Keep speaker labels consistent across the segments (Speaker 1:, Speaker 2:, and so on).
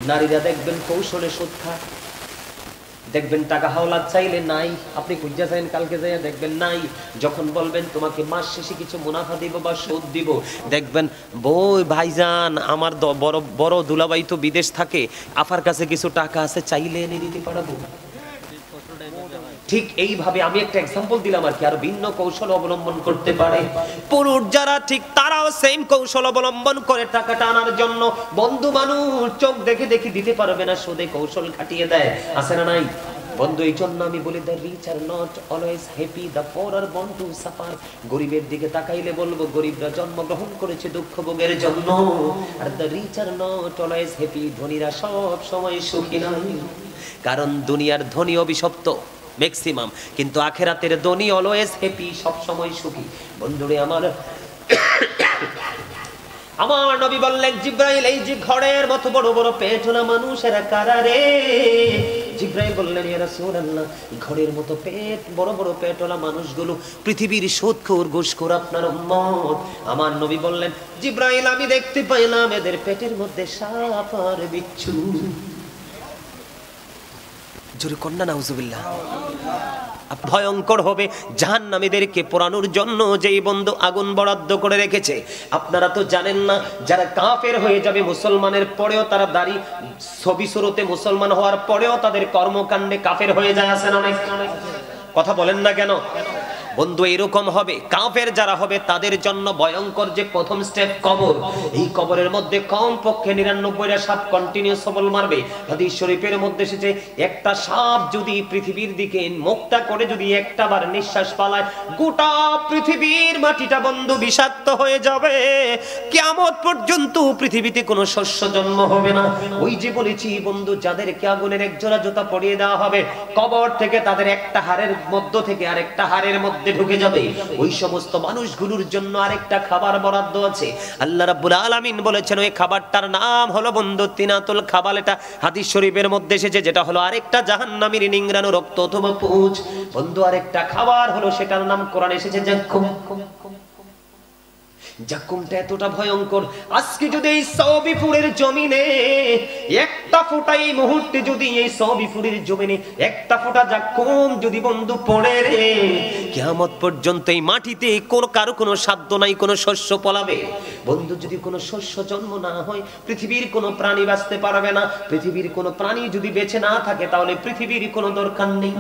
Speaker 1: নারীরা দেখবেন কৌশলে সুদ খায়, দেখবেন টাকা হাওলাত চাইলে নাই, আপনি খুঁজা চাইন কালকে যাইয়া দেখবেন নাই। যখন বলবেন তোমাকে মাস শেষে কিছু মুনাফা দিব বা সুদ দিব, দেখবেন বই ভাইজান আমার বড় বড় দুলাভাই তো বিদেশ থাকে, আফার কাছে কিছু টাকা আছে, চাইলে এনে দিতে পারবো। ঠিক এইভাবে আমি একটা এক্সাম্পল দিলাম আর কি, আর ভিন্ন কৌশল অবলম্বন করতে পারে পুরুষ যারা, ঠিক তারাও সেম কৌশল অবলম্বন করে টাকাটা আনার জন্য। বন্ধু মানুষ চোখ দেখে দেখে দিতে পারবে না, সুদে কৌশল খাটিয়ে দেয়, আছে না নাই বন্ধু? এই জন্য আমি বলি the rich are not always happy, the poor are born to suffer. গরিবের দিকে তাকাইলে বলবো গরিবরা জন্মগ্রহণ করেছে দুঃখ ভোগের জন্য, আর the rich are not always happy, ধনীরা সব সময় সুখী নয়। কারণ দুনিয়ার ধনী অভিশপ্ত ম্যাক্সিমাম, কিন্তু আখেরাতের ধনী অলওয়েজ হ্যাপি, সব সময় সুখী। বন্ধুরে আমার, আমার নবী বললেন জিব্রাইল এই যে ঘরের মতো বড় বড় পেটওয়ালা মানুষেরা কারা রে? জিব্রাইল বললেন ইয়া রাসূলুল্লাহ, ঘরের মতো পেট বড় বড় পেটওয়ালা মানুষগুলো পৃথিবীর সুদখোর ঘুষখোর আপনার উম্মত। আমার নবী বললেন জিব্রাইল আমি দেখতে পাইলাম এদের পেটের মধ্যে সাপ আর বিচ্ছু। জোরে কন্যা নাউজুবিল্লাহ। ভয়ঙ্কর হবে জাহান্নামীদেরকে পোড়ানোর জন্য যেই বন্ধু আগুন বরাদ্দ করে রেখেছে। আপনারা তো জানেন না, যারা কাফের হয়ে যাবে মুসলমানের পরেও, তারা দাড়ি ছবি সুরতে মুসলমান হওয়ার পরেও তাদের কর্মকাণ্ডে কাফের হয়ে যায়, আছেন অনেক। কথা বলেন না কেন? বন্ধু এরকম হবে, কাফের যারা হবে তাদের জন্য ভয়ঙ্কর যে প্রথম স্টেপ কবর। এই কবরের মধ্যে কম পক্ষে 99টা সাপ কন্টিনিউ সবল মারবে। হাদিস শরীফের মধ্যে এসেছে একটা সাপ যদি পৃথিবীর দিকে মুখটা করে যদি একটা বার নিঃশ্বাস পালায়, গোটা পৃথিবীর মাটিটা বন্ধু বিষাক্ত হয়ে যাবে। কিয়ামত পর্যন্ত পৃথিবীতে কোনো শস্য জন্ম হবে না। ওই যে বলেছি বন্ধু, যাদেরকে আগুনের এক জোড়া জুতা পরিয়ে দেওয়া হবে, কবর থেকে তাদের একটা হাড়ের মধ্য থেকে আরেকটা হাড়ের মধ্যে ঢুকে যাবে। ওই সমস্ত মানুষগুলোর জন্য আরেকটা খাবার বরাদ্দ আছে। আল্লাহ রাব্বুল আলামিন বলেছেন ওই খাবারটার নাম হলো বন্ধু তিনাতুল খাবাল। এটা হাদিস শরীফের মধ্যে এসেছে, যেটা হলো আরেকটা জাহান্নামীর নিংড়ানো রক্ত অথবা পুঁজ। বন্ধু আরেকটা খাবার হলো, সেটার নাম কোরআনে এসেছে জাক্কুম। জাক্কুমটা এতটা ভয়ঙ্কর, আজকে যদি এই সৌবিপুরের জমিনে একটা ফোঁটা, এই মুহূর্তে যদি এই সৌবিপুরের জমিনে একটা ফোঁটা জাক্কুম যদি বন্ধু পড়ে রে, কিয়ামত পর্যন্ত এই মাটিতে কারো কোনো সাধ্য নাই কোনো শস্য ফলাবে। বন্ধু যদি কোনো শস্য জন্ম না হয়, পৃথিবীর কোনো প্রাণী বাঁচতে পারবে না। পৃথিবীর কোনো প্রাণী যদি বেঁচে না থাকে, তাহলে পৃথিবীর কোনো দরকার নেই।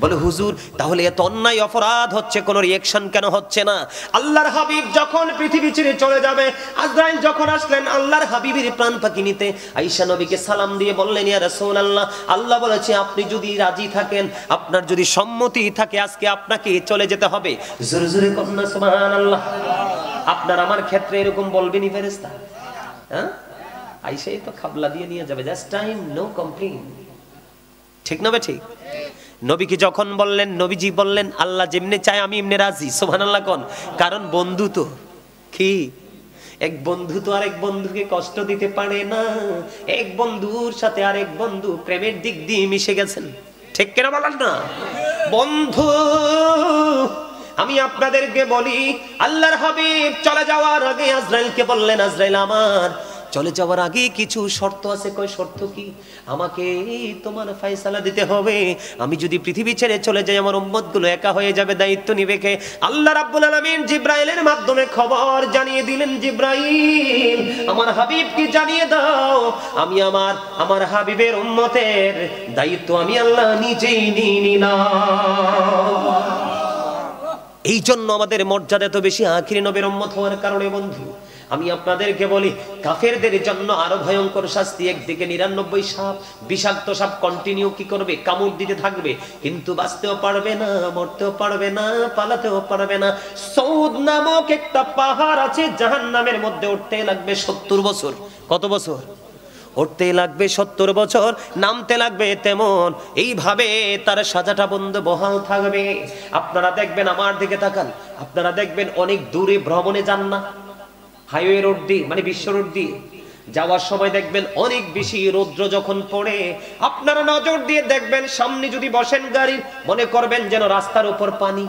Speaker 1: বলে হুজুর তাহলে এত অন্যায় অপরাধ হচ্ছে, কোনো রিঅ্যাকশন কেন হচ্ছে না? আল্লাহর হাবিব যখন পৃথিবী ছেড়ে চলে যাবে, আজরাইল যখন আসলেন আল্লাহর হাবিবের প্রাণ পাখি নিতে, আয়েশা নবীকে সালাম দিয়ে বললেন ইয়া রাসূলুল্লাহ, আল্লাহ বলেছে আপনি যদি রাজি থাকেন, আপনার যদি সম্মতি থাকে, আজকে আপনাকে চলে যেতে হবে। জোরে জোরে কন্যা সুবহানাল্লাহ। আপনার আমার ক্ষেত্রে এরকম বলবেনই ফেরেশতা? হ্যাঁ, আয়েশাই তো খাবলা দিয়ে নিয়ে যাবে, জাস্ট টাইম, নো কমপ্লেইন। ঠিক না? ঠিক। নবীকে যখন বললেন, নবীজি বললেন আল্লাহ যেমনে চায় আমি এমনি রাজি। সুবহানাল্লাহ কোন, কারণ বন্ধু তো কি, এক বন্ধু তো আরেক বন্ধুকে কষ্ট দিতে পারে না। এক বন্ধুর সাথে আরেক বন্ধু প্রেমের দিক দিয়ে মিশে গেছেন, ঠিক কেন বলেন না? বন্ধু আমি আপনাদেরকে বলি, আল্লাহর হাবিব চলে যাওয়ার আগে আজরাইলকে বললেন, আজরাইল আমার চলে যাওয়ার আগে কিছু শর্ত আছে। কয় শর্ত কি? আমাকে তোমার ফয়সালা দিতে হবে। আমি যদি পৃথিবী ছেড়ে চলে যাই, আমার উম্মতগুলো একা হয়ে যাবে, দায়িত্ব নিবে কে? আল্লাহ রাব্বুল আলামিন জিব্রাইলের মাধ্যমে খবর জানিয়ে দিলেন, জিব্রাইল আমার হাবিবকে জানিয়ে দাও, আমি আমার হাবিবের উম্মতের দায়িত্ব আমি আল্লাহ নিজেই নিয়ে নিলাম। এই জন্য আমাদের মর্যাদা এত বেশি আখিরি নবীর উম্মত হওয়ার কারণে। বন্ধু আমি আপনাদেরকে বলি, কাফেরদের জন্য আরো ভয়ঙ্কর শাস্তি। একদিকে 99 সাপ, বিষাক্ত সাপ কন্টিনিউ কি করবে? কামড় দিতে থাকবে, কিন্তু বাঁচতেও পারবে না, মরতেও পারবে না, পালাতেও পারবে না। সৌদ নামক একটা পাহাড় আছে, জাহান্নামের মধ্যে উঠতে লাগবে 70 বছর। কত বছর? উঠতে লাগবে 70 বছর, নামতে লাগবে তেমন। এইভাবে তার সাজাটা বন্ধ বহাল থাকবে। আপনারা দেখবেন, আমার দিকে তাকান, আপনারা দেখবেন অনেক দূরে ভ্রমণে যান না, হাইওয়ে রোড দিয়ে, মানে বিশ্ব রোড দিয়ে যাওয়ার সময় দেখবেন অনেক বেশি রৌদ্র যখন পড়ে, আপনারা নজর দিয়ে দেখবেন সামনে যদি বসেন গাড়ির, মনে করবেন যেন রাস্তার উপর পানি।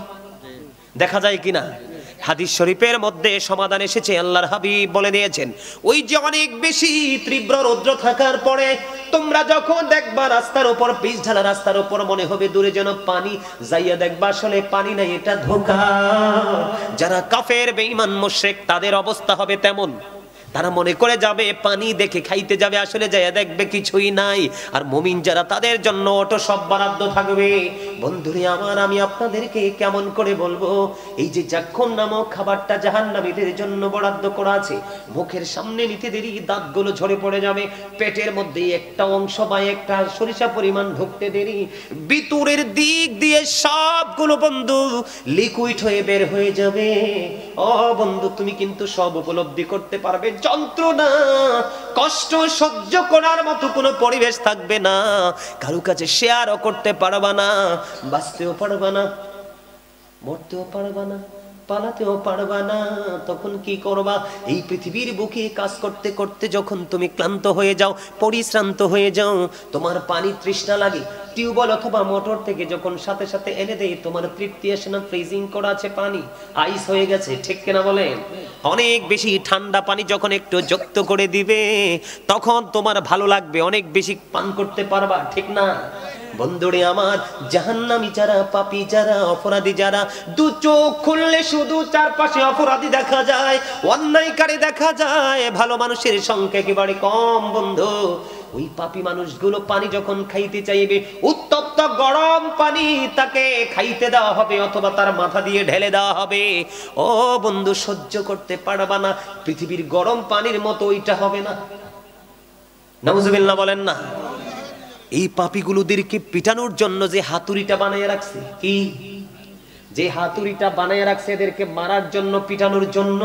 Speaker 1: দেখা যায় কিনা? হাদিস শরীফের মধ্যে সমাধান এসেছে, আল্লাহর হাবিব বলে দিয়েছেন, ওই যে অনেক বেশি তীব্র রৌদ্র থাকার পরে তোমরা যখন দেখবা রাস্তার উপর, পিচ ঢালা রাস্তার উপর, মনে হবে দূরে যেন পানি, যাইয়া দেখবা আসলে পানি নাই, এটা ধোঁকা। যারা কাফের বেঈমান মুশরিক তাদের অবস্থা হবে তেমন। তারা মনে করে যাবে পানি দেখে খাইতে যাবে, আসলে যাইয়া দেখবে কিছুই নাই। আর মুমিন যারা, তাদের জন্য অটো সব বরাদ্দ থাকবে। বন্ধুরে আমার, আমি আপনাদেরকে কেমন করে বলবো, এই যে জাক্ষণ নামক খাবারটা জাহান্নামীদের জন্য বরাদ্দ করা আছে, মুখের সামনে নিতে দেরি দাঁতগুলো ঝরে পড়ে যাবে, পেটের মধ্যে একটা অংশ বা একটা সরিষা পরিমাণ ঢুকতে দেরি, ভিতরের দিক দিয়ে সবগুলো বন্ধু লিকুইড হয়ে বের হয়ে যাবে। ও বন্ধু, তুমি কিন্তু সব উপলব্ধি করতে পারবে, যন্ত্রণা কষ্ট সহ্য করার মতো কোনো পরিবেশ থাকবে না, কারো কাছে শেয়ারও করতে পারবা না, বাঁচতেও পারবা না, মরতেও পারবা না, পালাতেও পারবা না। তখন কি করবা? এই পৃথিবীর বুকে কাজ করতে করতে যখন তুমি ক্লান্ত হয়ে যাও, পরিশ্রান্ত হয়ে যাও, তোমার পানি তৃষ্ণা লাগে, টিউবওয়েল অথবা মোটর থেকে যখন সাথে সাথে এনে দেয়, তোমার তৃপ্তি আসে না, ফ্রিজিং করা আছে পানি, আইস হয়ে গেছে, ঠিক কিনা বলেন? অনেক বেশি ঠান্ডা পানি যখন একটু যুক্ত করে দিবে, তখন তোমার ভালো লাগবে, অনেক বেশি পান করতে পারবা, ঠিক না? বন্ধুরে আমার, জাহান্নামী যারা, পাপী যারা, অপরাধী যারা, দু চোখ খুললে শুধু চারপাশে অপরাধী দেখা যায়, অন্যায়কারী দেখা যায়, ভালো মানুষের সংখ্যা একেবারে কম। বন্ধু, ওই পাপী মানুষগুলো পানি যখন খাইতে চাইবে, উত্তপ্ত গরম পানি তাকে খাইতে দেওয়া হবে অথবা তার মাথা দিয়ে ঢেলে দেওয়া হবে। ও বন্ধু, সহ্য করতে পারবা না, পৃথিবীর গরম পানির মতো ওইটা হবে না। নাউজুবিল্লাহ বলেন না? এই পাপীগুলোদেরকে পিটানোর জন্য যে হাতুড়িটা বানায় রাখছে, কি যে হাতুড়িটা বানায় রাখছে এদেরকে মারার জন্য, পিটানোর জন্য,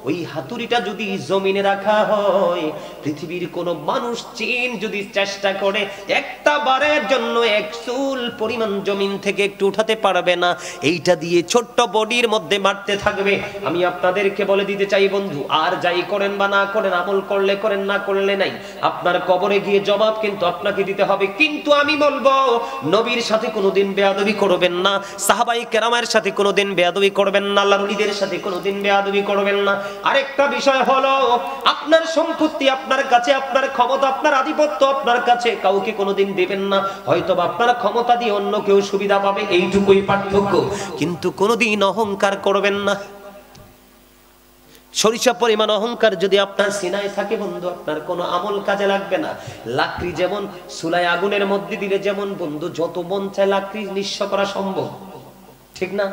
Speaker 1: ওই হাতুড়িটা যদি জমিনে রাখা হয়, পৃথিবীর কোন মানুষ চিন যদি চেষ্টা করে, একটা বারের জন্য এক চুল পরিমাণ জমিন থেকে একটু উঠাতে পারবে না। এইটা দিয়ে ছোট্ট বডির মধ্যে মারতে থাকবে। আমি আপনাদেরকে বলে দিতে চাই বন্ধু, আর যাই করেন বা না করেন, আমল করলে করেন, না করলে নাই, আপনার কবরে গিয়ে জবাব কিন্তু আপনাকে দিতে হবে। কিন্তু আমি বলবো, নবীর সাথে কোনোদিন বেয়াদবি করবেন না, সাহাবায়ে কেরামের সাথে কোনোদিন বেয়াদবি করবেন না, আল্লাহর ওলিদের সাথে কোনোদিন বেয়াদবি করবেন না। আরেকটা বিষয় হলো, আপনার সম্পত্তি আপনার কাছে, আপনার ক্ষমতা, আপনার আধিপত্য আপনার কাছে, কাউকে কোনোদিন দিবেন না। হয়তো আপনার ক্ষমতা দিয়ে অন্য কেউ সুবিধা পাবে, এইটুকুই পার্থক্য, কিন্তু কোনোদিন অহংকার করবেন না। সরিষা পরিমাণ অহংকার যদি আপনার সিনায় থাকে বন্ধু, আপনার কোনো আমল কাজে লাগবে না। লাকড়ি যেমন চুলায় আগুনের মধ্যে দিলে যেমন বন্ধু যত মন চায় লাকড়ি নিঃস্ব করা সম্ভব, ঠিক না?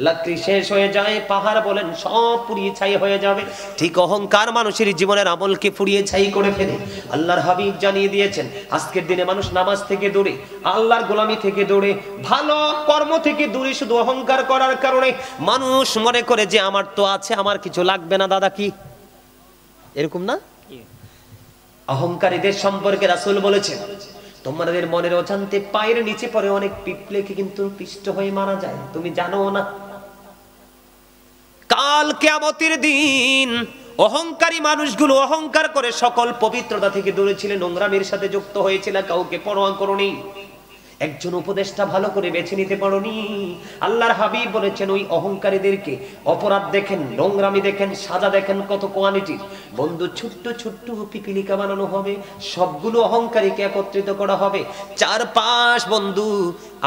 Speaker 1: লাকড়ি শেষ হয়ে যায়, পাহাড় বলেন সব পুড়িয়ে ছাই হয়ে যাবে। ঠিক অহংকার মানুষের জীবনের আমলকে পুড়িয়ে ছাই করে ফেলে। আল্লাহর হাবিব জানিয়ে দিয়েছেন, আজকের দিনে মানুষ নামাজ থেকে দূরে, আল্লাহর গোলামি থেকে দূরে, ভালো কর্ম থেকে দূরে, শুধু অহংকার করার কারণে মানুষ মনে করে যে আমার তো আছে, আমার কিছু লাগবে না। দাদা কি এরকম না? অহংকারীদের সম্পর্কে রাসূল বলেছেন, তোমাদের মনের অজান্তে পায়ের নিচে পড়ে অনেক পিঁপড়েকে কিন্তু পিষ্ট হয়ে মারা যায়, তুমি জানো না? কাল কিয়ামতের দিন অহংকারী মানুষগুলো অহংকার করে সকল পবিত্রতা থেকে দূরে ছিল, নোংরামির সাথে যুক্ত হয়েছিল, কাউকে পরোয়া করনি, একজন উপদেষ্টা ভালো করে বেছে নিতে পারোনি। আল্লাহর হাবিব বলেছেন, ওই অহংকারীদেরকে অপরাধ দেখেন, নোংরামি দেখেন, সাজা দেখেন কত কোয়ালিটির। বন্ধু, ছোট্ট ছোট্ট পিপিলিকা বানানো হবে, সবগুলো অহংকারীকে একত্রিত করা হবে, চারপাশ বন্ধু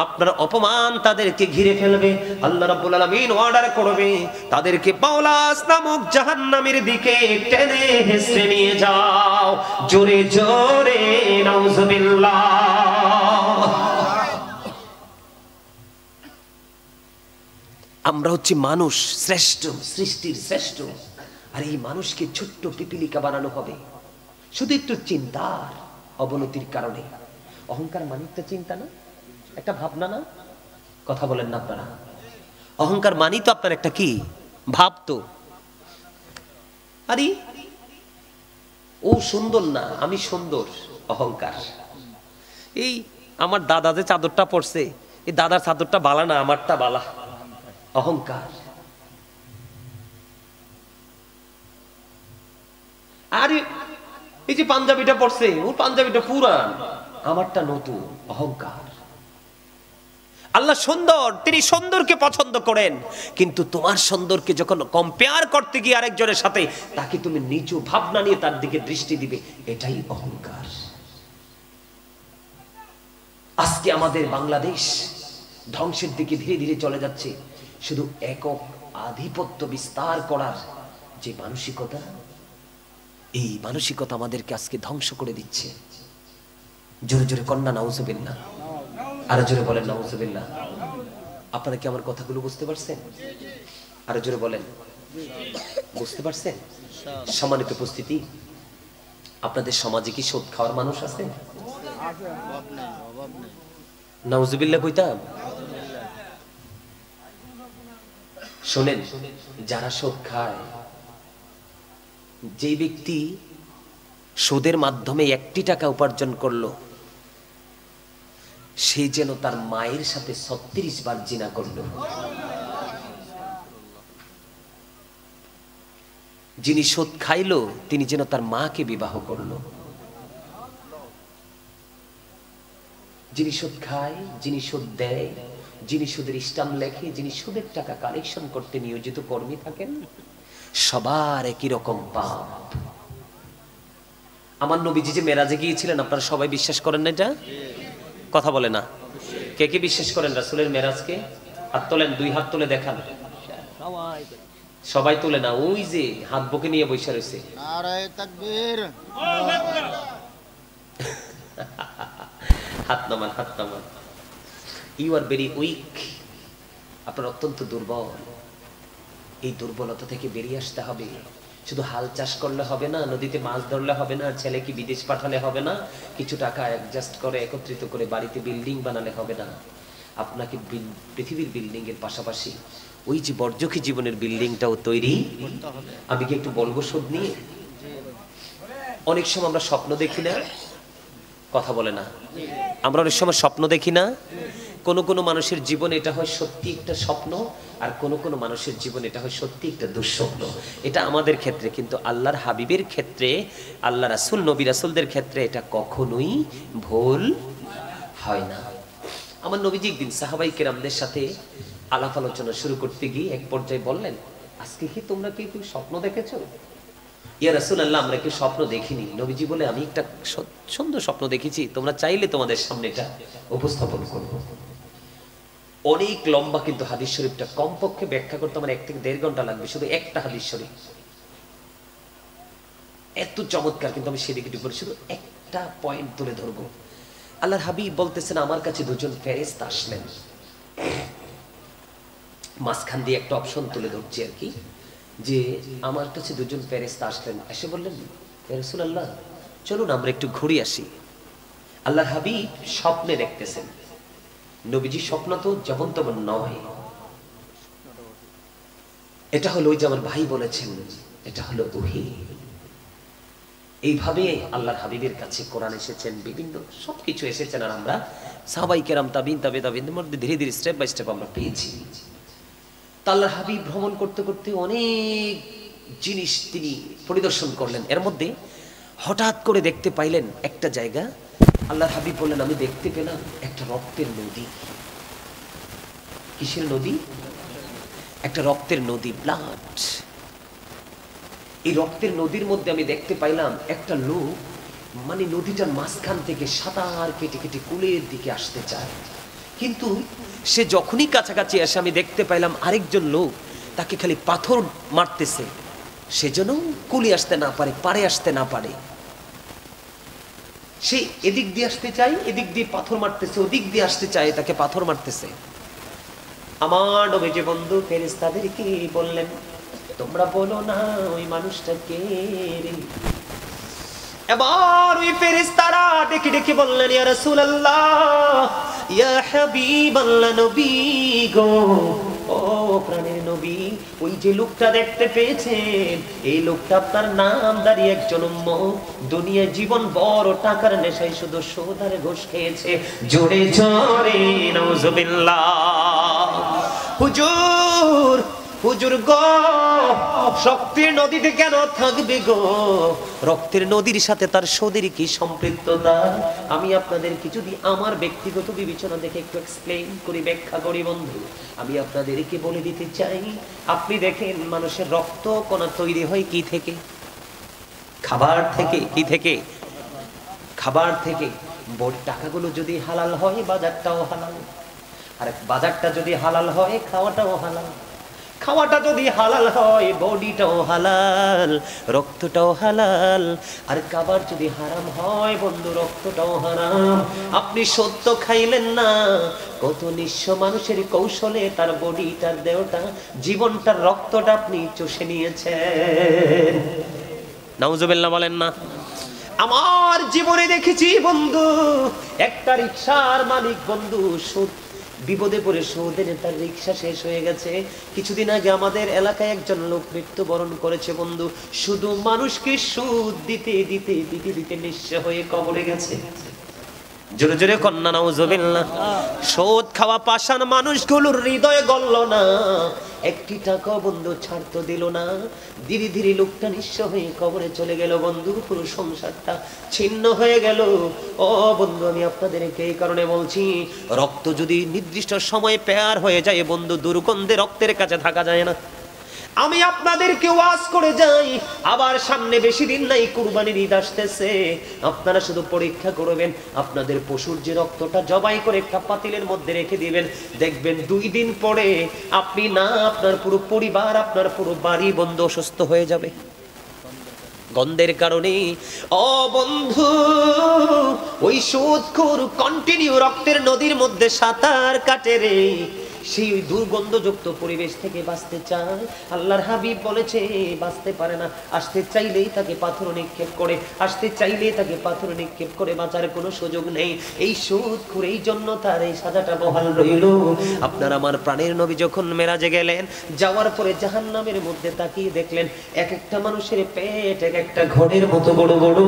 Speaker 1: আপনার অপমান তাদেরকে ঘিরে ফেলবে। আল্লাহ রাব্বুল আলামিন অর্ডার করবে, তাদেরকে পাওলাস নামক জাহান্নামের দিকে টেনে হেঁচড়ে নিয়ে যাও। জোরে জোরে নাউজুবিল্লাহ। আমরা হচ্ছে মানুষ, শ্রেষ্ঠ, সৃষ্টির শ্রেষ্ঠ, আর এই মানুষকে ছোট্ট পিপিলিকা বানানো হবে শুধু একটু চিন্তার অবনতির কারণে। অহংকার মানিক তো চিন্তা না, একটা ভাবনা না? কথা বলেন না আপনারা? অহংকার মানি তো আপনার একটা কি ভাব তো। আরে ও সুন্দর না, আমি সুন্দর, অহংকার। এই আমার দাদা যে চাদরটা পরছে, এই দাদার চাদরটা বালা না, আমারটা বালা, অহংকার। আরে এই যে পাঞ্জাবিটা পরছে, ওর পাঞ্জাবিটা পুরান, আমারটা নতুন, অহংকার। আল্লাহ সুন্দর, তিনি সুন্দরকে পছন্দ করেন, কিন্তু তোমার সুন্দরকে যখন কম্পেয়ার করতে গিয়ে আরেকজনের সাথে তাকে তুমি নিচু ভাবনা নিয়ে তার দিকে দৃষ্টি দিবে, এটাই অহংকার। আজকে আমাদের বাংলাদেশ ধ্বংসের দিকে ধীরে ধীরে চলে যাচ্ছে, শুধু একক আধিপত্য বিস্তার করার যে মানসিকতা, এই মানসিকতা আমাদেরকে আজকে ধ্বংস করে দিচ্ছে। জোরে জোরে কন্যা নাউজুবিল্লাহ, আরো জোরে বলেন নাউজুবিল্লাহ। আপনারা কি আমার কথাগুলো বুঝতে পারছেন? আরো জোরে বলেন, বুঝতে পারছেন? সম্মানিত উপস্থিতি, আপনাদের সমাজে কি সুদ খাওয়ার মানুষ আছে? নাউজুবিল্লাহ কইতাম। শোনেন, যারা সুদ খায়, যে ব্যক্তি সুদের মাধ্যমে 1টি টাকা উপার্জন করলো, সে যেন তার মায়ের সাথে 36 বার জিনা করলো। যিনি সুদ খাইলো তিনি যেন তার মাকে বিবাহ করলো। যিনি সুদ খায়, যিনি সুদ দেয়, যিনি সুদের স্ট্যাম্প লেখে, যিনি সুদের টাকা কালেকশন করতে নিয়োজিত কর্মী থাকেন, সবার একই রকম পাপ। আমার নবীজি যে মেরাজে গিয়েছিলেন, আপনারা সবাই বিশ্বাস করেন না? এটা কথা বলে না। কে কে বিশ্বাস করেন রাসূলের মেরাজকে? হাত তোলেন, 2 হাত তুলে দেখান। সবাই তুলে না, ওই যে হাত বুকে নিয়ে বসে রয়েছে। নারায়ে তাকবীর। হাত নামান, হাত নামান। ইউ আর ভেরি উইক, আপনার অত্যন্ত দুর্বল। এই দুর্বলতা থেকে বেরিয়ে আসতে হবে। শুধু হাল চাষ করলে হবে না, নদীতে মাছ ধরলে হবে না, ছেলেকে বিদেশ পাঠালে হবে না, কিছু টাকা অ্যাডজাস্ট করে একত্রিত করে বাড়িতে বিল্ডিং বানালে হবে না। আপনাকে পৃথিবীর বিল্ডিং এর পাশাপাশি ওই যে বর্জকি জীবনের বিল্ডিংটাও তৈরি করতে হবে। আমি কি একটু বলবো সুদ নিয়ে? অনেক সময় আমরা স্বপ্ন দেখি না, কথা বলে না। আমরা অনেক সময় স্বপ্ন দেখি না। কোনো কোনো মানুষের জীবন এটা হয় সত্যি একটা স্বপ্ন, আর কোনো কোনো মানুষের জীবন এটা হয় সত্যি একটা দুঃস্বপ্ন। এটা আমাদের ক্ষেত্রে, কিন্তু আল্লাহর হাবিবের ক্ষেত্রে, আল্লাহ রাসূল নবী রাসূলদের ক্ষেত্রে এটা কখনোই ভুল হয় না। আমার নবীজি একদিন সাহাবাই কেরামদের সাথে আলাপ আলোচনা শুরু করতে গিয়ে এক পর্যায়ে বললেন, আজকে কি তোমরা কি স্বপ্ন দেখেছো? ইয়া রাসূলুল্লাহ, আমরা কি স্বপ্ন দেখিনি। নবীজি বলে, আমি একটা সুন্দর স্বপ্ন দেখেছি, তোমরা চাইলে তোমাদের সামনে এটা উপস্থাপন করবো। অনেক লম্বা, কিন্তু হাদিস শরীফটা কমপক্ষে ব্যাখ্যা করতে আমার 1 থেকে 1.5 ঘন্টা লাগবে, শুধু একটা হাদিস শরীফ। এত চমৎকার, কিন্তু আমি সেদিকে করে শুধু একটা পয়েন্ট তুলে ধরবো। আল্লাহর হাবিব বলতেছেন, আমার কাছে 2জন ফেরেশতা আসলেন। মাঝখান দিয়ে একটা অপশন তুলে ধরছি আর কি, যে আমার কাছে 2জন ফেরেশতা আসলেন, এসে বললেন, ইয়া রাসূলুল্লাহ, চলুন আমরা একটু ঘুরে আসি। আল্লাহর হাবিব স্বপ্নে দেখতেছেন। নবীজি স্বপ্ন তো যেমন তেমন নয়, এটা হলো ওই যে আমার ভাই বলেছেন, এটা হলো ওহী। এইভাবে আল্লাহর হাবিবের কাছে কোরআন এসেছেন, বিভিন্ন সবকিছু এসেছেন, আর আমরা সাহাবায়ে কেরাম, তাবিঈন, তাবিঈদের মধ্যে ধীরে ধীরে স্টেপ বাই স্টেপ আমরা পেয়েছি। আল্লাহর হাবিব ভ্রমণ করতে করতে অনেক জিনিস তিনি পরিদর্শন করলেন। এর মধ্যে হঠাৎ করে দেখতে পাইলেন একটা জায়গা। আল্লাহর হাবিব বললেন, আমি দেখতে পেলাম একটা রক্তের নদী। কিসের নদী? একটা রক্তের নদী, ব্লাড। এই রক্তের নদীর মধ্যে আমি দেখতে পাইলাম একটা লোক, মানে নদীটার মাঝখান থেকে সাঁতার কেটে কেটে কুলের দিকে আসতে চায়, কিন্তু সে যখনই কাছাকাছি আসে আমি দেখতে পাইলাম আরেকজন লোক তাকে খালি পাথর মারতেছে, সেজন্য কুলে আসতে না পারে, পারে আসতে না পারে। সে এদিক দিয়ে আসতে চায়, এদিক দিয়ে পাথর মারতেছে, ওদিক দিয়ে আসতে চায়, তাকে পাথর মারতেছে। আমার নবীজি বন্ধু ফেরেশতাদেরকে বললেন, তোমরা বলো না ওই মানুষটা কে রে? এবার ওই ফেরেশতারা ডেকে ডেকে বললেন, ইয়া রাসূলুল্লাহ, ইয়া হাবিবাল্লাহ, নবী গো, ও প্রাণের নবী, ওই যে লোকটা দেখতে পেয়েছেন, এই লোকটা আপনার নামদারি একজন উম্মত, দুনিয়ায় জীবন বড় টাকার নেশায় শুধু সুদ আর ঘুষ খেয়েছে। জোরে জোরে নাউজুবিল্লাহ। হুজুর, হুজুর গো, রক্তের নদীতে কেন থাকবে গো? রক্তের নদীর সাথে তার সদের কি সম্পৃক্ততা? আমি আপনাদেরকে যদি আমার ব্যক্তিগত বিবেচনা দেখে একটু এক্সপ্লেইন করি, ব্যাখ্যা করি বন্ধু, আমি আপনাদেরকে বলে দিতে চাই, আপনি দেখেন মানুষের রক্ত কণা তৈরি হয় কি থেকে? খাবার থেকে। কি থেকে? খাবার থেকে। টাকাগুলো যদি হালাল হয়, বাজারটাও হালাল। আর বাজারটা যদি হালাল হয়, খাওয়াটাও হালাল। খাওয়াটা যদি হালাল হয়, বডিটাও হালাল, রক্তটাও হালাল। আর খাবার যদি হারাম হয় বন্ধু, রক্তটাও হারাম। আপনি সত্য খাইলেন না, কত নিঃস্ব মানুষের কৌশলে তার বডিটার দেহটা, জীবনটার রক্তটা আপনি চষে নিয়েছেন। নাউজুবিল্লাহ বলেন না। আমার জীবনে দেখেছি বন্ধু, একটা রিকশার মালিক বন্ধু সুদ বিপদে পড়ে সুদের তার রিকশা শেষ হয়ে গেছে। কিছুদিন আগে আমাদের এলাকায় একজন লোক মৃত্যুবরণ করেছে বন্ধু, শুধু মানুষকে সুদ দিতে দিতে দিতে দিতে নিঃস্ব হয়ে কবরে গেছে। জোরে জোরে কন্যা নাউজুবিল্লাহ। সুদ খাওয়া পাষাণ মানুষগুলোর হৃদয়ে গলল না, একটি টাকা বন্ধু ছাড়তো দিল না। ধীরে ধীরে লোকটা নিঃস্ব হয়ে কবরে চলে গেল বন্ধু, পুরো সংসারটা ছিন্ন হয়ে গেল। ও বন্ধু, আমি আপনাদেরকে এই কারণে বলছি, রক্ত যদি নির্দিষ্ট সময়ে পেয়ার হয়ে যায় বন্ধু, দুর্গন্ধে রক্তের কাছে থাকা যায় না। আমি আপনাদেরকে ওয়াজ করে যাই, আবার সামনে বেশি দিন নাই, কুরবানির ঈদ আসতেছে। আপনারা শুধু পরীক্ষা করবেন, আপনাদের পশুর যে রক্তটা জবাই করে একটা পাতিলের মধ্যে রেখে দিবেন, দেখবেন 2 দিন পরে আপনি না, আপনার পুরো পরিবার, আপনার পুরো বাড়ি বন্ধু অসুস্থ হয়ে যাবে গন্ধের কারণে। ও বন্ধু, ওই সুদখোর কন্টিনিউ রক্তের নদীর মধ্যে সাঁতার কাটে রে, সেই দুর্গন্ধযুক্ত পরিবেশ থেকে বাঁচতে চায়। আল্লাহর হাবিব বলেছে বাঁচতে পারে না, আসতে চাইলেই তাকে পাথর নিক্ষেপ করে, আসতে চাইলেই তাকে পাথর নিক্ষেপ করে, বাঁচার কোনো সুযোগ নেই। এই সুদখোর, এই জন্য তার এই সাজাটা বহাল রইল। আপনার আমার প্রাণের নবী যখন মেরাজে গেলেন, যাওয়ার পরে জাহান্নামের মধ্যে তাকিয়ে দেখলেন এক একটা মানুষের পেট এক একটা ঘড়ের মতো বড় বড়।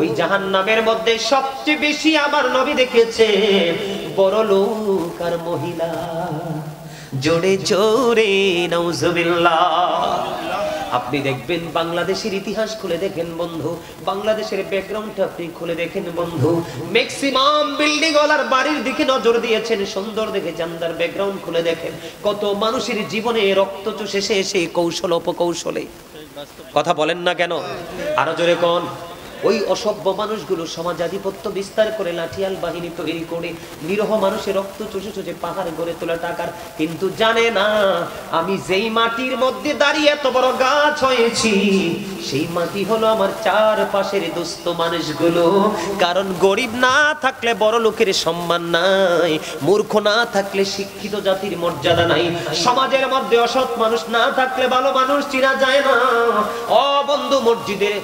Speaker 1: ওই জাহান্নামের মধ্যে সবচেয়ে বেশি আমার নবী দেখেছে বড় লোক আর মহিলা। জোরে জোরে নাউজুবিল্লাহ। আপনি দেখবেন বাংলাদেশের ইতিহাস খুলে দেখেন বন্ধু, বাংলাদেশের ব্যাকগ্রাউন্ডটা আপনি খুলে দেখেন বন্ধু, ম্যাক্সিমাম বিল্ডিং ওয়ালার বাড়ির দিকে নজর দিয়েছেন, সুন্দর দেখে জানদার ব্যাকগ্রাউন্ড খুলে দেখেন, কত মানুষের জীবনে রক্ত চষে সেই কৌশল অপকৌশলে। কথা বলেন না কেন? আরো জোরে কোন। ওই অসভ্য মানুষগুলো সমাজাধিপত্য বিস্তার করে লাঠিয়াল বাহিনী তৈরি করে নিরহ মানুষের রক্ত চুষে চুষে পাহাড় গড়ে তোলা টাকার, কিন্তু জানে না আমি যেই মাটির মধ্যে দাঁড়িয়ে এত বড় গাছ হয়েছি, সেই মাটি হলো আমার চারপাশের দুস্থ মানুষগুলো। কারণ গরিব না থাকলে বড় লোকের সম্মান নাই, মূর্খ না থাকলে শিক্ষিত জাতির মর্যাদা নাই, সমাজের মধ্যে অসৎ মানুষ না থাকলে ভালো মানুষ চিনা যায় না। ও বন্ধু, মসজিদের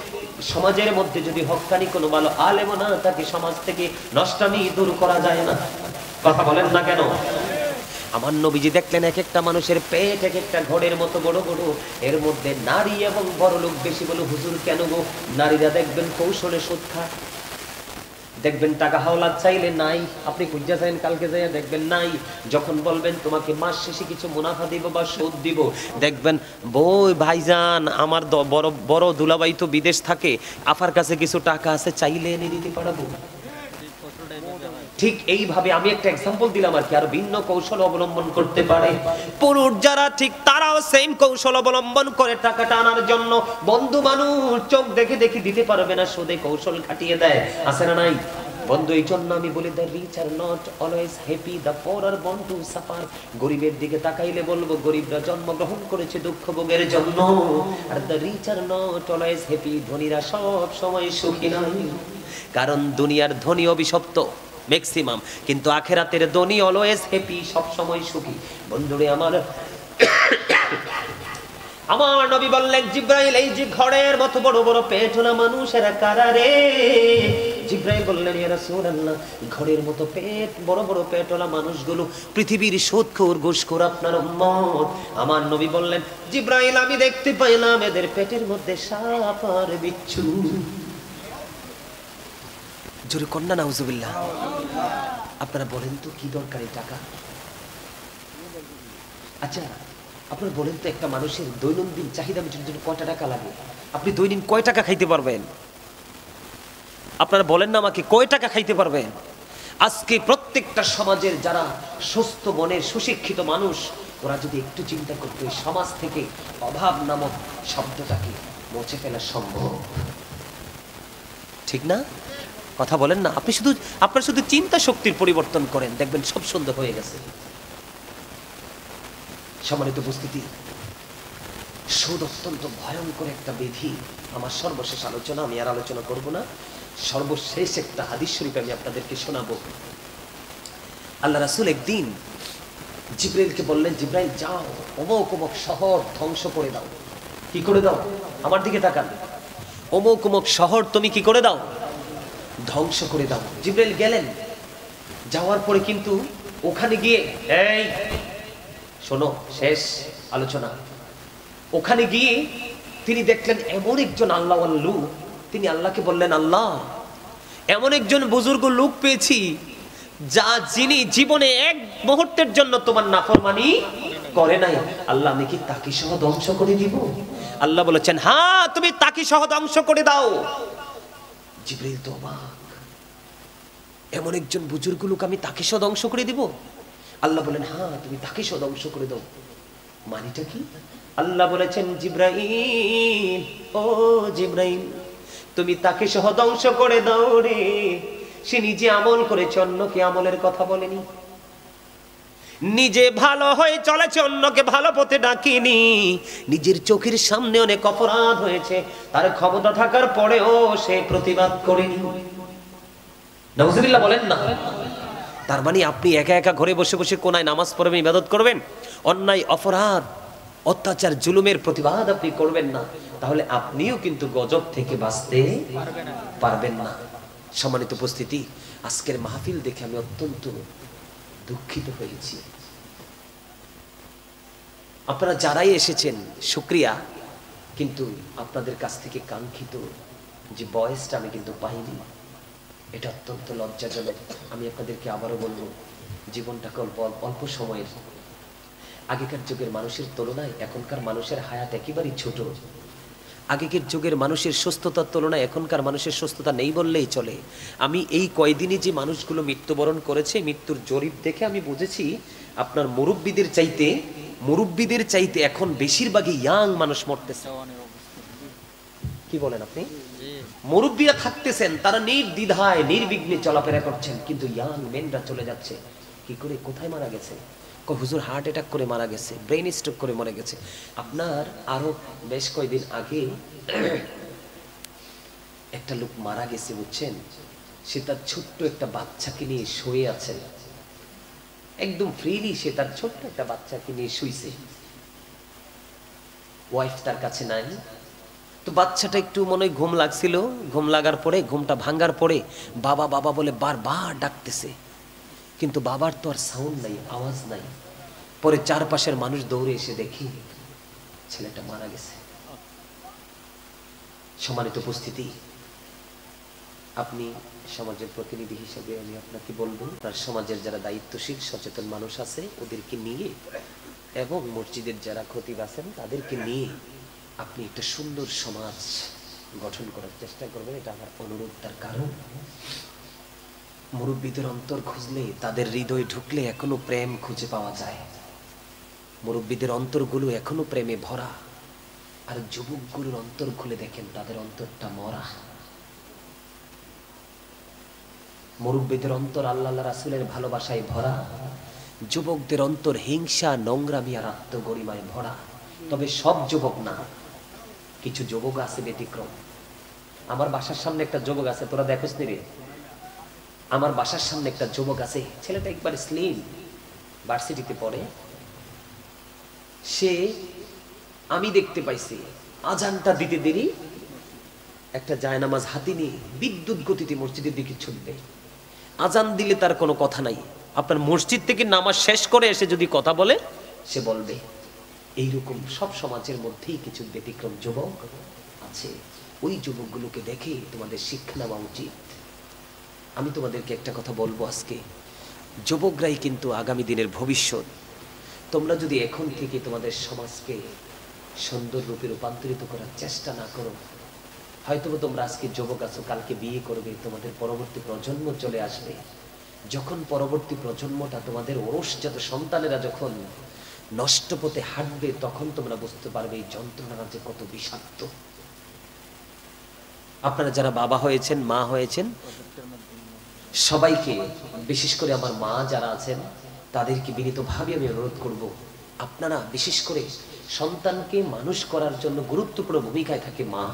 Speaker 1: সমাজের মধ্যে যদি হক্কানি কোনো ভালো আলেম না থাকে, সমাজ থেকে নষ্টামি দূর করা যায় না। কথা বলেন না কেন? আমার নবীজি দেখলেন এক একটা মানুষের পেট এক একটা ঘড়ের মতো বড় বড়, এর মধ্যে নারী এবং বড় লোক বেশি। বলে হুজুর কেন গো? নারীরা দেখবেন কৌশলে সুদ খায়, দেখবেন টাকা হাওলাত চাইলে নাই, আপনি খুঁজা চাইলেন কালকে যাইয়া দেখবেন নাই। যখন বলবেন তোমাকে মাস শেষে কিছু মুনাফা দিব বা সুদ দিব, দেখবেন বই ভাইজান আমার বড় বড় দুলাভাই তো বিদেশ থাকে, আফার কাছে কিছু টাকা আছে, চাইলে এনে দিতে পারবো। ঠিক এইভাবে আমি একটা এক্সাম্পল দিলাম আর কি, আর ভিন্ন কৌশল অবলম্বন করতে পারে পুরুষ যারা, ঠিক তারাও সেম কৌশল অবলম্বন করে টাকাটা আনার জন্য। বন্ধু মানুষ চোখ দেখে দেখে দিতে পারবে না, সুদে কৌশল খাটিয়ে দেয়, আছে না নাই বন্ধু? এই জন্য আমি বলি the rich are not always happy, the poor are born to suffer. গরিবের দিকে তাকাইলে বলবো গরিবরা জন্মগ্রহণ করেছে দুঃখ ভোগের জন্য, আর the rich are not always happy, ধনীরা সব সময় সুখী নয়। কারণ দুনিয়ার ধনী অভিশপ্ত ম্যাক্সিমাম, কিন্তু আখেরাতের ধনী অলওয়েজ হ্যাপি, সব সময় সুখী। বন্ধুরে আমার, আমার নবী বললেন জিব্রাইল, এই যে ঘরের মতো বড় বড় পেটওয়ালা মানুষেরা কারা রে? জিব্রাইল বললেন ইয়া রাসূলুল্লাহ, ঘরের মতো পেট বড় বড় পেটওয়ালা মানুষগুলো পৃথিবীর সুদখোর ঘুষখোর আপনার উম্মত। আমার নবী বললেন জিব্রাইল, আমি দেখতে পাইলাম এদের পেটের মধ্যে সাপ আর বিচ্ছু। জোরে কন্যা নাউজুবিল্লাহ। আপনারা বলেন তো কি দরকারি টাকা? আচ্ছা আপনার বলেন তো, একটা মানুষের দৈনন্দিন চাহিদা মেটানোর জন্য কয়টা টাকা লাগে? আপনি দৈনিক কয় টাকা খাইতে পারবেন? আপনারা বলেন না আমাকে, কয় টাকা খাইতে পারবেন? আজকে প্রত্যেকটা সমাজের যারা সুস্থ মনের সুশিক্ষিত মানুষ, ওরা যদি একটু চিন্তা করতো, সমাজ থেকে অভাব নামক শব্দটাকে মুছে ফেলা সম্ভব, ঠিক না? কথা বলেন না? আপনার শুধু চিন্তা শক্তির পরিবর্তন করেন, দেখবেন সব সুন্দর হয়ে গেছে। সম্মানিত উপস্থিতি, সুদ অত্যন্ত ভয়ঙ্কর একটা বিধি। আমার সর্বশেষ আলোচনা, আমি আর আলোচনা করব না, সর্বশেষ একটা হাদিস শরীফ আমি আপনাদেরকে শোনাবো। আল্লাহ রাসূল একদিন জিবরাইলকে বললেন, জিবরাইল যাও, অমুক অমুক শহর ধ্বংস করে দাও। কি করে দাও? আমার দিকে তাকান। অমুক অমুক শহর তুমি কি করে দাও? ধ্বংস করে দাও। জিবরাইল গেলেন, যাওয়ার পরে কিন্তু ওখানে গিয়ে, এই শোনো, শেষ আলোচনা। ওখানে গিয়ে তিনি দেখলেন এমন একজন আল্লাহওয়ালা লোক, তিনি আল্লাহকে বললেন, আল্লাহ, এমন একজন বুজুর্গ লোক পেয়েছি যিনি জীবনে এক মুহূর্তের জন্য তোমার নাফরমানি করে নাই। আল্লাহ, আমি কি তাকে সহ ধ্বংস করে দিব? আল্লাহ বলেছেন, হ্যাঁ, তুমি তাকে সহ ধ্বংস করে দাও। জিবরাইল তো অবাক, এমন একজন বুজুর্গ লোক আমি তাকে সহ ধ্বংস করে দিব? আল্লাহ বলেন, হ্যাঁ, তুমি তাকে সহ ধ্বংস করে দাও। মানিটা কি? আল্লাহ বলেছেন, জিবরাইল, ও জিবরাইল, তুমি তাকে সহ ধ্বংস করে দাও রে। সে নিজে আমল করেছে, অন্যকে আমলের কথা বলেনি। নিজে ভালো হয়ে চলেছে, অন্যকে ভালো পথে ডাকিনি। নিজের চোখের সামনে অনেক অপরাধ হয়েছে, তার ক্ষমতা থাকার পরেও সে প্রতিবাদ করেনি। নাউজুবিল্লাহ বলেন না? তার মানে আপনি একা একা ঘরে বসে বসে কোনায় নামাজ পড়বেন, ইবাদত করবেন, অন্যায় অপরাধ অত্যাচার জুলুমের প্রতিবাদ আপনি করবেন না, তাহলে আপনিও কিন্তু গজব থেকে বাঁচতে পারবেন না। সম্মানিত উপস্থিতি, আজকের মাহফিল দেখে আমি অত্যন্ত দুঃখিত হয়েছি। আপনারা যারাই এসেছেন শুকরিয়া, কিন্তু আপনাদের কাছ থেকে কাঙ্ক্ষিত যে বয়সটা আমি কিন্তু পাইনি, এটা অত্যন্ত লজ্জাজনক। আমি আপনাদেরকে আবারও বলবো, জীবনটাকে অল্প সময়ের। আগেকার যুগের মানুষের তুলনায় এখনকার মানুষের হায়াত একেবারেই ছোট। আগেকার যুগের মানুষের সুস্থতার তুলনায় এখনকার মানুষের সুস্থতা নেই বললেই চলে। আমি এই কয়দিনে যে মানুষগুলো মৃত্যুবরণ করেছে, মৃত্যুর জরিপ দেখে আমি বুঝেছি আপনার মুরব্বীদের চাইতে এখন বেশিরভাগই ইয়াং মানুষ মরতেছে। কি বলেন আপনি? মুরব্বীরা থাকতেছেন, তারা নির্দ্বিধায় নির্বিঘ্নে চলাফেরা করছেন, কিন্তু ইয়াং মেনরা চলে যাচ্ছে। কি করে, কোথায় মারা গেছে? হুজুর হার্ট অ্যাটাক করে মারা গেছে, ব্রেন স্ট্রোক করে মারা গেছে। আপনার আরো বেশ কয়েকদিন আগে একটা লোক মারা গেছে, বুঝছেন? সে তার ছোট্ট একটা বাচ্চাকে নিয়ে শুয়ে আছে, একদম ফ্রিলি সে তার ছোট্ট একটা বাচ্চাকে নিয়ে শুইছে। ওয়াইফ তার কাছে নাই, তো বাচ্চাটা একটু মনে হয় ঘুম লাগছিল। ঘুম লাগার পরে, ঘুমটা ভাঙ্গার পরে বাবা বাবা বলে বারবার ডাকতেছে, কিন্তু বাবার তো আর সাউন্ড নাই, আওয়াজ নাই। পরে চারপাশের মানুষ দৌড়ে এসে দেখি ছেলেটা মারা গেছে। সম্মানিত উপস্থিতি, আপনি সমাজের প্রতিনিধি হিসেবে আমি আপনাকে বলবো, তার সমাজের যারা দায়িত্বশীল সচেতন মানুষ আছে ওদেরকে নিয়ে, এবং মসজিদের যারা খতিব আছেন তাদেরকে নিয়ে আপনি একটা সুন্দর সমাজ গঠন করার চেষ্টা করবেন। এটা আমার অনুরোধ। তার কারণ, মুরব্বীদের অন্তর খুঁজলে, তাদের হৃদয় ঢুকলে এখনো প্রেম খুঁজে পাওয়া যায়। মুরব্বীদের অন্তরগুলো এখনো প্রেমে ভরা, আর যুবকগুলোর অন্তর খুলে দেখেন তাদের অন্তরটা মরা। মুরব্বীদের অন্তর আল্লাহ রাসূলের ভালোবাসায় ভরা, যুবকদের অন্তর হিংসা, নোংরামি আর আত্মগরিমায় ভরা। তবে সব যুবক না, কিছু যুবক আছে ব্যতিক্রম। আমার বাসার সামনে একটা যুবক আছে, তোরা দেখোস নি রে? আমার বাসার সামনে একটা যুবক আছে, ছেলেটা একবার স্লিম, ভার্সিটিতে পড়ে। সে, আমি দেখতে পাইছি, আজানটা দিতে দেরি একটা জায়নামাজ হাতে নিয়ে বিদ্যুৎ গতিতে মসজিদের দিকে ছুটবে। আজান দিলে তার কোনো কথা নাই। আপনার মসজিদ থেকে নামাজ শেষ করে এসে যদি কথা বলে, সে বলবে। এইরকম সব সমাজের মধ্যেই কিছু ব্যতিক্রম যুবক আছে। ওই যুবকগুলোকে দেখে তোমাদের শিক্ষা নেওয়া উচিত। আমি তোমাদেরকে একটা কথা বলবো আজকে, যুবকরাই কিন্তু আগামী দিনের ভবিষ্যৎ। তোমরা যদি এখন থেকে তোমাদের সমাজকে সুন্দর রূপে রূপান্তরিত করার চেষ্টা না করো, হয়তো তোমরা আজকে যুবক আছো, কালকে বিয়ে করবে, তোমাদের পরবর্তী প্রজন্ম চলে আসবে। যখন পরবর্তী প্রজন্মটা তোমাদের ওরসজাত সন্তানেরা যখন নষ্ট পথে হাঁটবে, তখন তোমরা বুঝতে পারবে এই যন্ত্রণা যে কত বিষাক্ত। আপনারা যারা বাবা হয়েছেন, মা হয়েছেন, সবাইকে, বিশেষ করে আমার মা যারা আছেন তাদেরকে বিনীতভাবে আমি অনুরোধ করব, আপনারা বিশেষ করে সন্তানকে মানুষ করার জন্য গুরুত্বপূর্ণ ভূমিকায় থাকে মা,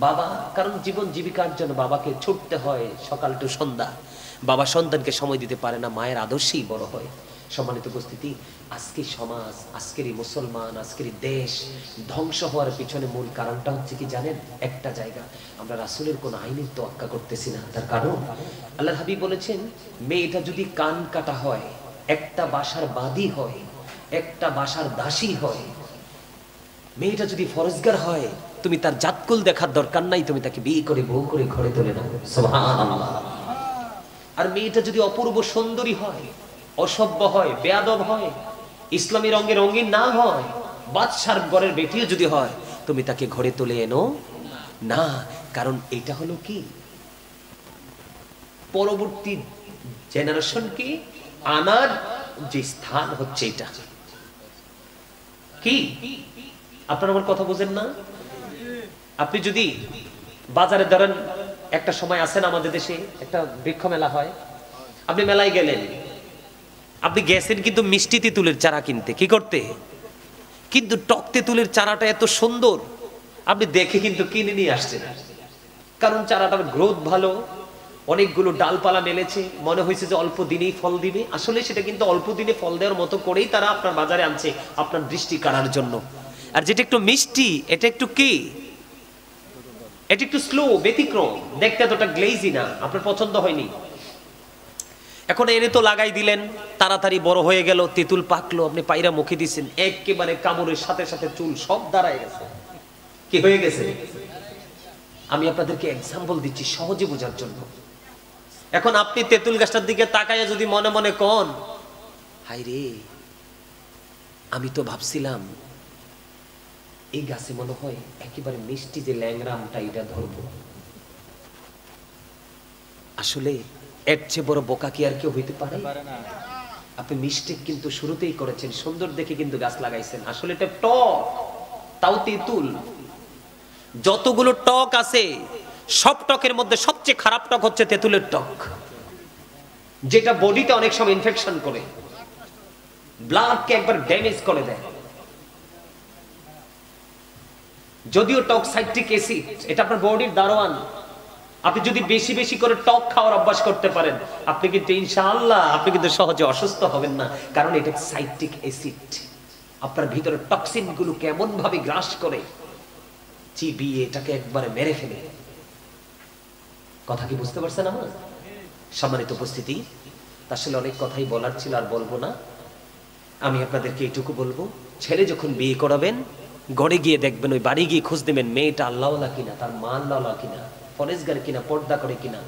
Speaker 1: বাবা। কারণ জীবন জীবিকার জন্য বাবাকে ছুটতে হয় সকাল টু সন্ধ্যা। বাবা সন্তানকে সময় দিতে পারে না, মায়ের আদর্শেই বড় হয়। সম্মানিত উপস্থিতি, আজকে সমাজ, আজকের এই মুসলমান, আজকের এই দেশ ধ্বংস হওয়ার পিছনে মূল কারণটা হচ্ছে কি জানেন? একটা জায়গা, আমরা রাসূলের কোন আইনের তোয়াক্কা করতেছি না। তার কারণ আল্লাহর হাবিব বলেছেন, মেয়েটা যদি কান কাটা হয়, একটা বাসার বাদী হয়, একটা বাসার দাসী হয়, মেয়েটা যদি ফরজগার হয়, তুমি তার জাতকুল দেখার দরকার নাই, তুমি তাকে বিয়ে করে বউ করে ঘরে তুলে নাও। সুবহানাল্লাহ। আর মেয়েটা যদি অপূর্ব সুন্দরী হয়, অসভ্য হয়, বেয়াদব হয়, ইসলামী রঙে রঙিন না হয়, বাদশার ঘরের বেটিও যদি হয়, তুমি তাকে ঘরে তুলে এনো না। কারণ এটা হলো কি, পরবর্তী জেনারেশনকে আনার যে স্থান হচ্ছে এটা। কি আপনারা আমার কথা বুঝেন না? আপনি যদি বাজারে ধরেন, একটা সময় আসেন আমাদের দেশে একটা বৃক্ষ মেলা হয়, আপনি মেলায় গেলেন, আপনি গেছেন কিন্তু মিষ্টি তেঁতুলের চারা কিনতে, কি করতে? কিন্তু টক তেঁতুলের চারাটা এত সুন্দর, আপনি দেখে কিন্তু কিনে নিয়ে আসছেন। কারণ চারাটার গ্রোথ ভালো, অনেকগুলো ডালপালা মেলেছে, মনে হয়েছে যে অল্প দিনেই ফল দিবে। আসলে সেটা কিন্তু অল্প দিনে ফল দেওয়ার মতো করেই তারা আপনার বাজারে আনছে আপনার দৃষ্টি কাড়ার জন্য। আর যেটা একটু মিষ্টি, এটা একটু কি, এটা একটু স্লো, ব্যতিক্রম, দেখতে এতটা গ্লেজি না, আপনার পছন্দ হয়নি। এখন এনে তো লাগাই দিলেন, তাড়াতাড়ি বড় হয়ে গেল, তেঁতুল পাকলো, আপনি পায়রা মুখে দিচ্ছেন, একেবারে কামড়ের সাথে সাথে চুল সব দাঁড়ায় গেছে। কি হয়ে গেছে? আমি আপনাদেরকে এক্সাম্পল দিচ্ছি সহজে বোঝার জন্য। এখন আপনি তেঁতুল গাছটার দিকে তাকাইয়া যদি মনে মনে কন, হাই রে, আমি তো ভাবছিলাম এই গাছে মনে হয় একেবারে মিষ্টি যে ল্যাংরামটা, এটা ধরবো। আসলে এর চেয়ে বড় বোকা কি আর কেউ হইতে পারে? আপনি মিস্টেক কিন্তু শুরুতেই করেছেন, সুন্দর দেখে কিন্তু গাছ লাগাইছেন, আসলে এটা টক, তাও তেঁতুল। যতগুলো টক আছে সব টকের মধ্যে সবচেয়ে খারাপ টক হচ্ছে তেঁতুলের টক, যেটা বডিতে অনেক সময় ইনফেকশন করে, ব্লাডকে একবার ড্যামেজ করে দেয়। যদিও টক সাইট্রিক অ্যাসিড, এটা আপনার বডির দারোয়ান। আপনি যদি বেশি বেশি করে টক খাওয়ার অভ্যাস করতে পারেন, আপনি কিন্তু ইনশাআল্লাহ আপনি কিন্তু সহজে অসুস্থ হবেন না। কারণ এটা সাইট্রিক অ্যাসিড আপনার ভিতরে টক্সিন গুলো কেমন ভাবে গ্রাস করে, চিবিয়ে এটাকে একবারে মেরে ফেলে। কথা কি বুঝতে পারছেন আমার সম্মানিত উপস্থিতি? আসলে অনেক কথাই বলার ছিল, আর বলবো না। আমি আপনাদেরকে এইটুকু বলবো, ছেলে যখন বিয়ে করাবেন, ঘরে গিয়ে দেখবেন, ওই বাড়ি গিয়ে খোঁজ দেবেন মেয়েটা আল্লাহওয়ালা কিনা, তার মা আল্লাহওয়ালা কিনা, ফরেজগার কিনা, পর্দা করে কিনা।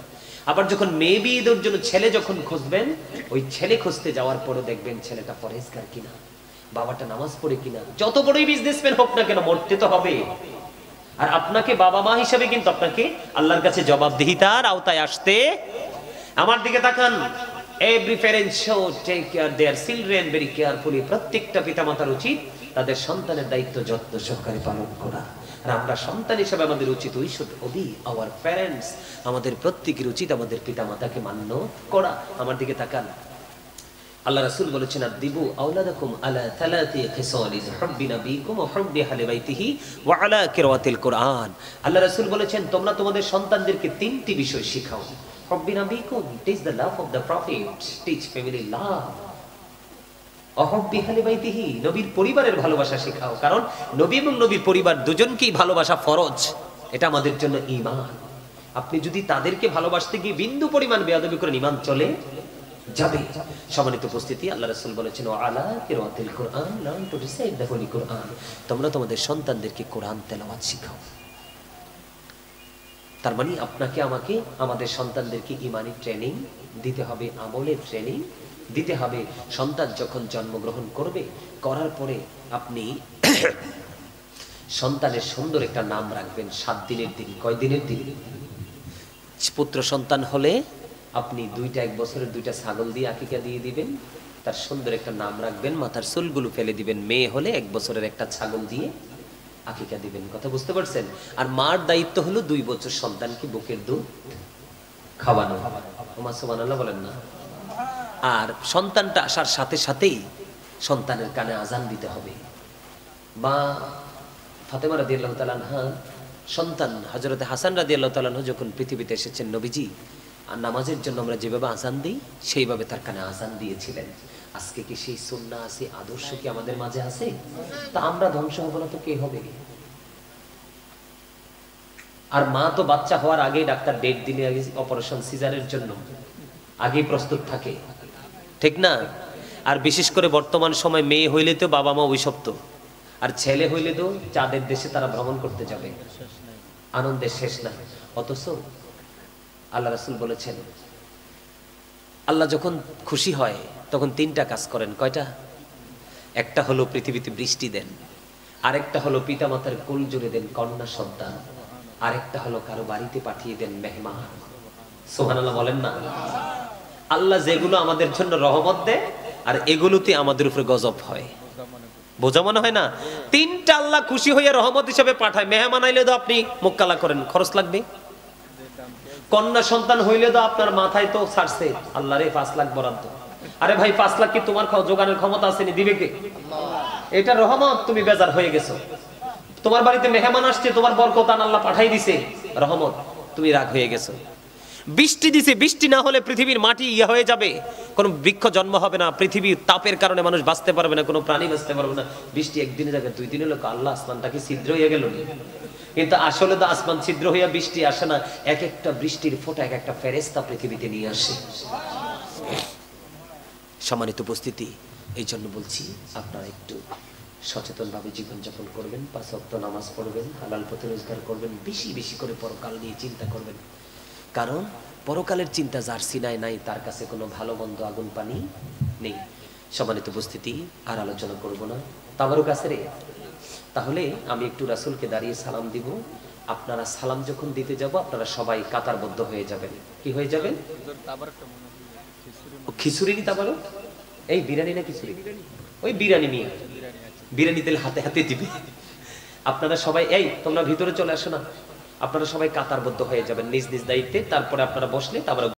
Speaker 1: আবার যখন মেয়ে বিয়ে দেওয়ার জন্য ছেলে যখন খুঁজবেন, ওই ছেলে খুঁজতে যাওয়ার পরে দেখবেন ছেলেটা ফরেজগার কিনা, বাবাটা নামাজ পড়ে কিনা। যত বড়ই বিজনেসম্যান হোক না কেন, মরতে তো হবে। আর আপনাকে বাবা মা হিসেবে কিন্তু আপনাকে আল্লাহর কাছে জবাবদিহিতার আওতায় আসতে। আমার দিকে তাকান। Every parent should take care their children very carefully. প্রত্যেকটা পিতামাতার উচিত তাদের সন্তানের দায়িত্ব যত্ন সহকারে পালন করা। আর আমরা সন্তান হিসেবে আমাদের উচিত, we should obey our parents. আমাদের প্রত্যেকের উচিত আমাদের পিতামাতাকে মান্য করা। আমার দিকে তাকান। আল্লাহ রাসূল বলেছেন, আদিবু আওলাদাকুম আলা থালাতি খিসালিন হুব্বি নবীকুম ওয়া হুব্বি আহলি বাইতিহি ওয়া আলা কিরাআতিল কুরআন। আল্লাহ রাসূল বলেছেন, তোমরা তোমাদের সন্তানদেরকে তিনটি বিষয় শেখাও। হুব্বি নবীকুম, teach the love of the prophet, teach family love. ওয়া হুব্বি আহলি বাইতিহি, নবীর পরিবারের ভালোবাসা শেখাও। কারণ নবী এবং নবীর পরিবার দুজনকেই ভালোবাসা ফরজ, এটা আমাদের জন্য ঈমান। আপনি যদি তাদেরকে ভালোবাসতে গিয়ে বিন্দু পরিমাণ বেয়াদবি করেন, ঈমান চলে যাবে। সম্মানিত উপস্থিতি, আল্লাহ রাসূল বলেছেন, আলা কিরাআতিল কুরআন, learn to recite the holy Quran. তোমরা তোমাদের সন্তানদেরকে কোরআন তেলাওয়াত শেখাও। তার মানে আপনাকে আমাকে আমাদের সন্তানদেরকে ঈমানি ট্রেনিং দিতে হবে, আমলের ট্রেনিং দিতে হবে। সন্তান যখন জন্মগ্রহণ করবে, করার পরে আপনি সন্তানের সুন্দর একটা নাম রাখবেন 7 দিনের দিন। কয় দিনের দিন? পুত্র সন্তান হলে আপনি 1 বছরের 2টা ছাগল দিয়ে আকিকা দিয়ে দিবেন, তার সুন্দর একটা নাম রাখবেন, মাথার চুলগুলো ফেলে দিবেন। মেয়ে হলে 1 বছরের একটা ছাগল দিয়ে আকিকা দিবেন। কথা বুঝতে পারছেন? আর মার দায়িত্ব হলো 2 বছর সন্তানকে বুকের দুধ খাওয়ানো। ওমা সুবহানাল্লাহ বলেন না। আর সন্তানটা আসার সাথে সাথেই সন্তানের কানে আজান দিতে হবে। মা ফাতেমা রাদিয়াল্লাহু তাআলা আনহা সন্তান হযরতে হাসান রাদিয়াল্লাহু তাআলা আনহু যখন পৃথিবীতে এসেছেন, নবীজি আর নামাজের জন্য আমরা যেভাবে আজান দিই সেইভাবে তার কানে আজান দিয়েছিলেন। আজকে কি সেই সুন্নাহ আছে, আদর্শ কি আমাদের মাঝে আছে? তা আমরা ধ্বংস হব না তো কে হবে? আর মা তো বাচ্চা হওয়ার আগেই ডাক্তার ডেট দিলে অপারেশন সিজারের জন্য আগেই প্রস্তুত থাকে, ঠিক না? আর বিশেষ করে বর্তমান সময় মেয়ে হইলে তো বাবা মা অভিশপ্ত, আর ছেলে হইলে তো চাঁদের দেশে তারা ভ্রমণ করতে যাবে, আনন্দের শেষ নাই। অথচ আল্লাহ রাসূল বলেছেন, আল্লাহ যখন খুশি হয় তখন 3টা কাজ করেন। কয়টা? একটা হলো পৃথিবীতে বৃষ্টি দেন, আরেকটা হলো পিতামাতার কোল জুড়ে দেন কন্যা সন্তান, আরেকটা হলো কারো বাড়িতে পাঠিয়ে দেন মেহমান। সুবহানাল্লাহ বলেন না। আল্লাহ যেগুলো আমাদের জন্য রহমত দেয় আর এগুলোতে আমাদের উপরে গজব হয়, বোঝা মনে হয় না? 3টা আল্লাহ খুশি হয়ে রহমত হিসেবে পাঠায়। মেহমান আইলে তো আপনি মুখ কালা করেন, খরচ লাগবে। কন্যা সন্তান হইলে তো আপনার মাথায় তো ছাড়ছে আল্লাহ রে 5 লাখ বরাদ্দ। আরে ভাই 5 লাখ কি তোমার জোগানের ক্ষমতা আছে? নি দিবে কে? এটা রহমত, তুমি বেজার হয়ে গেছো। তোমার বাড়িতে মেহমান আসছে, তোমার বরকত আল্লাহ পাঠাই দিছে, রহমত, তুমি রাগ হয়ে গেছো। বৃষ্টি দিছে, বৃষ্টি না হলে পৃথিবীর মাটি হয়ে যাবে, কোনো বৃক্ষ জন্ম হবে না, পৃথিবীর তাপের কারণে মানুষ বাঁচতে পারবে না, কোনো প্রাণী বাঁচতে পারবে না। বৃষ্টি একদিনে যাবে, 2 দিনে লোক আল্লাহ আসমানটাকে ছিদ্র হয়ে গেল। কিন্তু আসলে তো আসমান ছিদ্র হইয়া বৃষ্টি আসে না, এক একটা বৃষ্টির ফোঁটা এক একটা ফেরেশতা পৃথিবীতে নিয়ে আসে। সম্মানিত উপস্থিতি, এই জন্য বলছি আপনারা একটু সচেতনভাবে জীবনযাপন করবেন, 5 ওয়াক্ত নামাজ পড়বেন, হালাল পথে রোজগার করবেন, বেশি বেশি করে পরকাল নিয়ে চিন্তা করবেন। কারণ পরকালের চিন্তা যার সিনায় নাই তার কাছে কোনো ভালো মন্দ আগুন পানি নেই। সম্মানিত উপস্থিতি, আর আলোচনা করব না, তাবারুক আছে রে। তাহলে আমি একটু রাসূলকে দাঁড়িয়ে সালাম দিব। আপনারা সালাম যখন দিতে যাব আপনারা সবাই কাতারবদ্ধ হয়ে যাবেন। কি হয়ে যাবেন? খিচুড়ি কি তাবারুক? এই বিরিয়ানি না খিচুড়ি? ওই বিরিয়ানি নিয়ে, বিরিয়ানি তেল হাতে হাতে দিবে। আপনারা সবাই এই তোমরা ভিতরে চলে আসো না, আপনারা সবাই কাতারবদ্ধ হয়ে যাবেন নিজ নিজ দায়িত্বে। তারপরে আপনারা বসলে তারপরে